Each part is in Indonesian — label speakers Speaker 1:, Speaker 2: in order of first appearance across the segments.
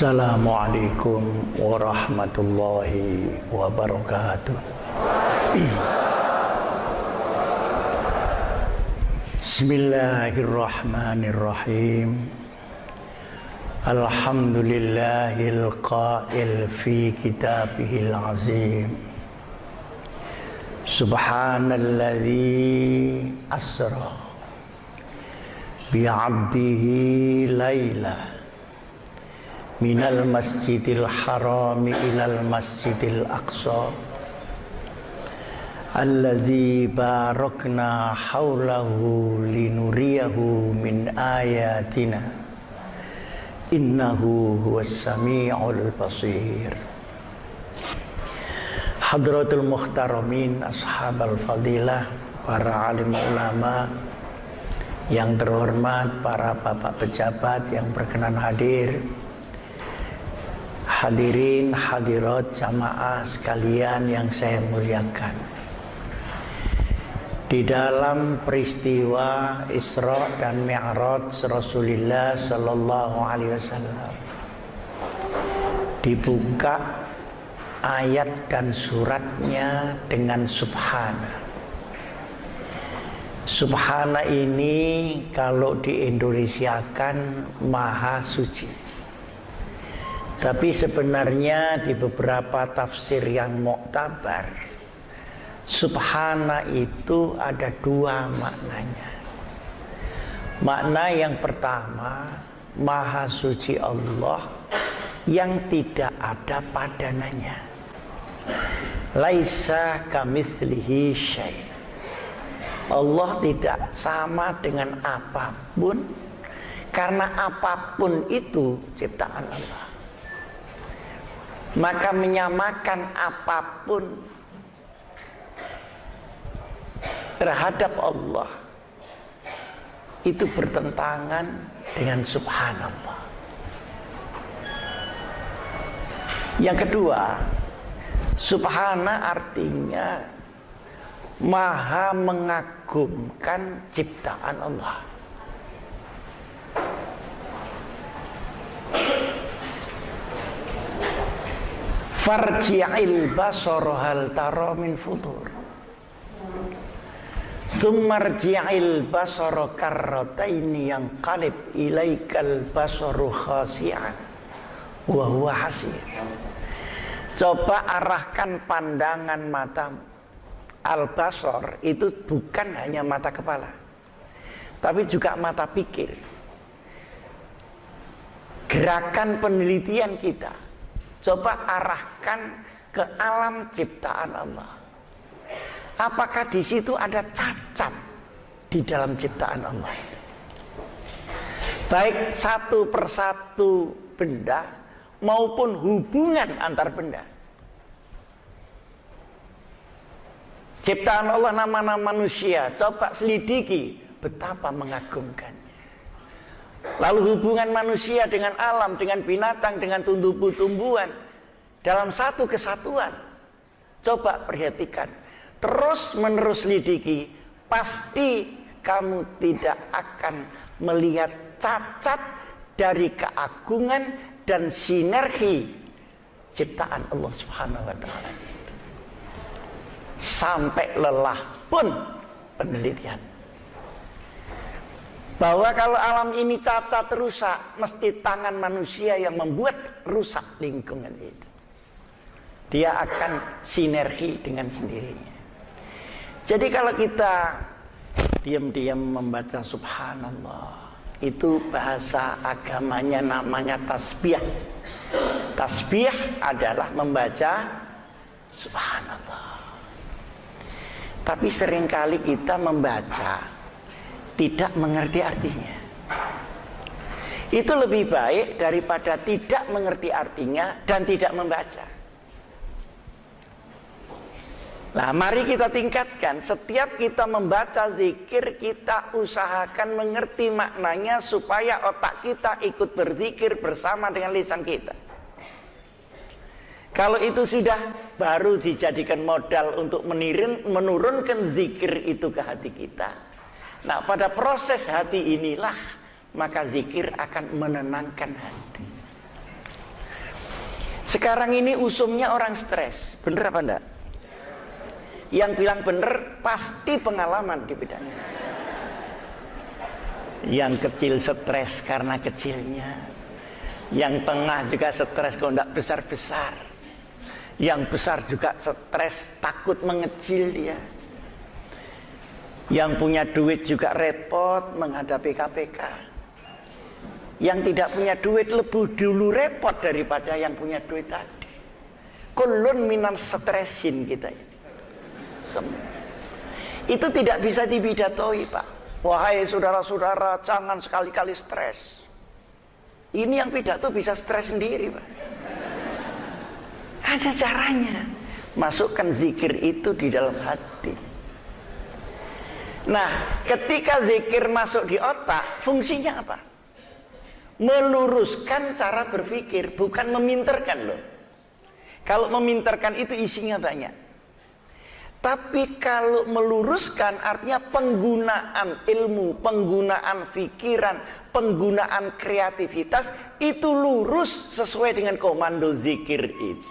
Speaker 1: Assalamualaikum warahmatullahi wabarakatuh. Bismillahirrahmanirrahim. Alhamdulillahil qail fi kitabihil azim. Subhanalladzi asra bi'abdihi laila minal masjidil harami ilal masjidil aqsa allazi barakna haulahu linuriyahu min ayatina innahu huwas sami'ul basir. Hadratul muhtaramin, ashabal fadilah, para alim ulama yang terhormat, para bapak pejabat yang berkenan hadir, hadirin hadirat jamaah sekalian yang saya muliakan. Di dalam peristiwa Isra dan Mi'raj Rasulullah sallallahu alaihi wasallam dibuka ayat dan suratnya dengan subhana. Subhana ini kalau diindonesiakan maha suci. Tapi sebenarnya di beberapa tafsir yang muktabar, subhana itu ada dua maknanya. Makna yang pertama, maha suci Allah yang tidak ada padananya. Laisa kamitslihi syai'. Allah tidak sama dengan apapun, karena apapun itu ciptaan Allah. Maka menyamakan apapun terhadap Allah itu bertentangan dengan subhanallah. Yang kedua, subhana artinya maha mengagumkan ciptaan Allah. Farji'il basar hal tara min futur. Summarji'il basar karrataini yanqalib ilaikal basaru khasi'an wa huwa hasir. Coba arahkan pandangan matamu. Al-basar itu bukan hanya mata kepala, tapi juga mata pikir. Gerakan penelitian kita coba arahkan ke alam ciptaan Allah. Apakah di situ ada cacat di dalam ciptaan Allah? Baik satu persatu benda maupun hubungan antar benda. Ciptaan Allah nama-nama manusia, coba selidiki betapa mengagumkannya. Lalu hubungan manusia dengan alam, dengan binatang, dengan tumbuh-tumbuhan dalam satu kesatuan. Coba perhatikan, terus menerus lidiki, pasti kamu tidak akan melihat cacat dari keagungan dan sinergi ciptaan Allah Subhanahu wa taala. Sampai lelah pun penelitian bahwa kalau alam ini cacat rusak, mesti tangan manusia yang membuat rusak lingkungan itu. Dia akan sinergi dengan sendirinya. Jadi kalau kita diam-diam membaca subhanallah, itu bahasa agamanya namanya tasbih. Tasbih adalah membaca subhanallah. Tapi seringkali kita membaca tidak mengerti artinya. Itu lebih baik daripada tidak mengerti artinya dan tidak membaca. Nah, mari kita tingkatkan. Setiap kita membaca zikir, kita usahakan mengerti maknanya supaya otak kita ikut berzikir bersama dengan lisan kita. Kalau itu sudah, baru dijadikan modal untuk menurunkan zikir itu ke hati kita. Nah, pada proses hati inilah maka zikir akan menenangkan hati. Sekarang ini usumnya orang stres, bener apa enggak? Yang bilang bener pasti pengalaman di bidangnya. Yang kecil stres karena kecilnya, yang tengah juga stres kok enggak besar-besar, yang besar juga stres takut mengecil dia, yang punya duit juga repot menghadapi KPK, yang tidak punya duit lebih dulu repot daripada yang punya duit tadi. Kulun minan stresin kita ini. Itu tidak bisa dibidatoi, Pak. Wahai saudara-saudara, jangan sekali-kali stres. Ini yang pidato bisa stres sendiri, Pak. Ada caranya. Masukkan zikir itu di dalam hati. Nah, ketika zikir masuk di otak, fungsinya apa? Meluruskan cara berpikir, bukan meminterkan loh. Kalau meminterkan itu isinya banyak. Tapi kalau meluruskan artinya penggunaan ilmu, penggunaan pikiran, penggunaan kreativitas itu lurus sesuai dengan komando zikir itu.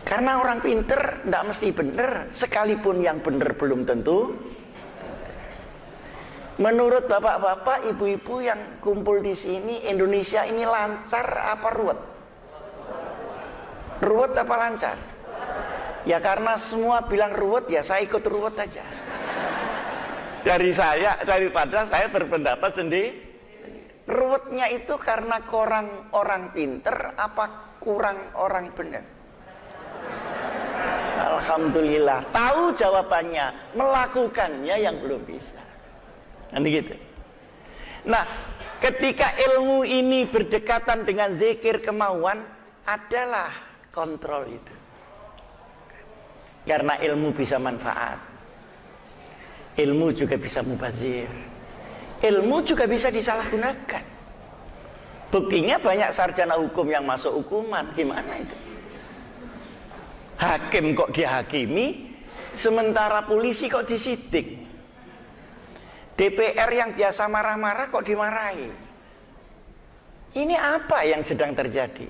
Speaker 1: Karena orang pinter tidak mesti benar, sekalipun yang benar belum tentu. Menurut bapak-bapak, ibu-ibu yang kumpul di sini, Indonesia ini lancar apa ruwet? Ruwet apa lancar? Ya karena semua bilang ruwet, ya saya ikut ruwet aja. Daripada saya berpendapat sendiri. Ruwetnya itu karena kurang orang pinter apa kurang orang benar? Alhamdulillah, tahu jawabannya, melakukannya yang belum bisa. Nanti gitu. Nah, ketika ilmu ini berdekatan dengan zikir kemauan, adalah kontrol itu. Karena ilmu bisa manfaat. Ilmu juga bisa mubazir. Ilmu juga bisa disalahgunakan. Buktinya banyak sarjana hukum yang masuk hukuman. Gimana itu? Hakim kok dihakimi, sementara polisi kok disidik. DPR yang biasa marah-marah kok dimarahi. Ini apa yang sedang terjadi?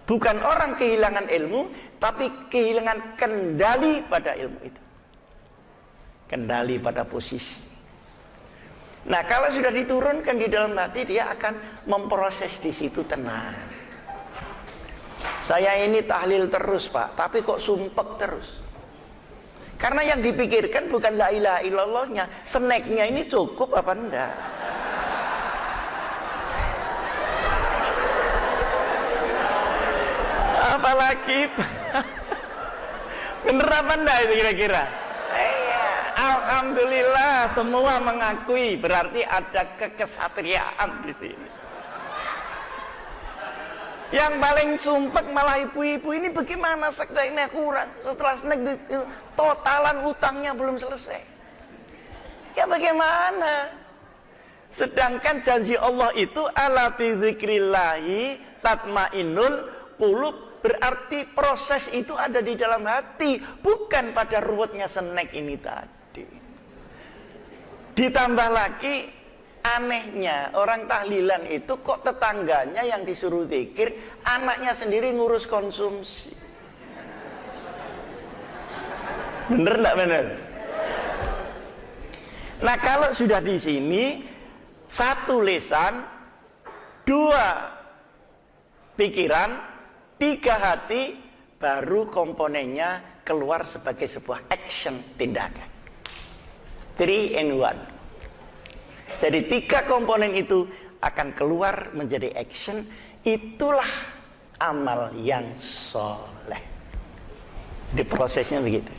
Speaker 1: Bukan orang kehilangan ilmu, tapi kehilangan kendali pada ilmu itu. Kendali pada posisi. Nah, kalau sudah diturunkan di dalam hati, dia akan memproses di situ tenang. Saya ini tahlil terus, Pak, tapi kok sumpek terus. Karena yang dipikirkan bukan la ilaha illallahnya, snacknya ini cukup apa enggak. Apalagi bener apa enggak itu kira-kira? Alhamdulillah semua mengakui, berarti ada kekesatriaan di sini. Yang paling sumpek malah ibu-ibu ini, bagaimana snacknya kurang, setelah snack totalan utangnya belum selesai. Ya bagaimana? Sedangkan janji Allah itu ala bi dzikrillahi tatmainnul qulub, berarti proses itu ada di dalam hati, bukan pada ruwetnya snack ini tadi. Ditambah lagi, anehnya orang tahlilan itu kok tetangganya yang disuruh zikir, anaknya sendiri ngurus konsumsi. Bener enggak bener? Nah, kalau sudah di sini, satu lisan, dua pikiran, tiga hati, baru komponennya keluar sebagai sebuah action, tindakan. 3 in 1. Jadi 3 komponen itu akan keluar menjadi action. Itulah amal yang soleh. Di prosesnya begitu.